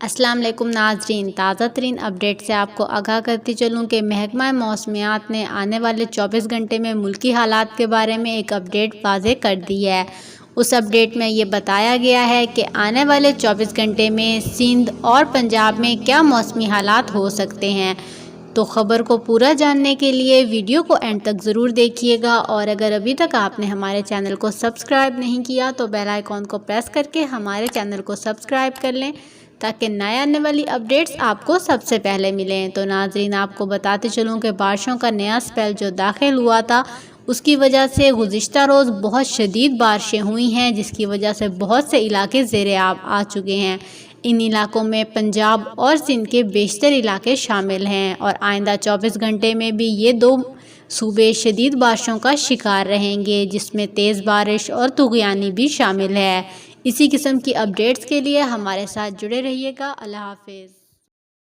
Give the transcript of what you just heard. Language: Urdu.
السلام علیکم ناظرین، تازہ ترین اپڈیٹ سے آپ کو آگاہ کرتی چلوں کہ محکمہ موسمیات نے آنے والے 24 گھنٹے میں ملکی حالات کے بارے میں ایک اپڈیٹ واضح کر دی ہے۔ اس اپڈیٹ میں یہ بتایا گیا ہے کہ آنے والے 24 گھنٹے میں سندھ اور پنجاب میں کیا موسمی حالات ہو سکتے ہیں۔ تو خبر کو پورا جاننے کے لیے ویڈیو کو اینڈ تک ضرور دیکھیے گا، اور اگر ابھی تک آپ نے ہمارے چینل کو سبسکرائب نہیں کیا تو بیل آئیکن کو پریس کر کے ہمارے چینل کو سبسکرائب کر لیں تاکہ نئے آنے والی اپڈیٹس آپ کو سب سے پہلے ملیں۔ تو ناظرین، آپ کو بتاتے چلوں کہ بارشوں کا نیا سپیل جو داخل ہوا تھا، اس کی وجہ سے گزشتہ روز بہت شدید بارشیں ہوئی ہیں، جس کی وجہ سے بہت سے علاقے زیر آب آ چکے ہیں۔ ان علاقوں میں پنجاب اور سندھ کے بیشتر علاقے شامل ہیں، اور آئندہ 24 گھنٹے میں بھی یہ دو صوبے شدید بارشوں کا شکار رہیں گے، جس میں تیز بارش اور طغیانی بھی شامل ہے۔ اسی قسم کی اپڈیٹس کے لیے ہمارے ساتھ جڑے رہیے گا۔ اللہ حافظ۔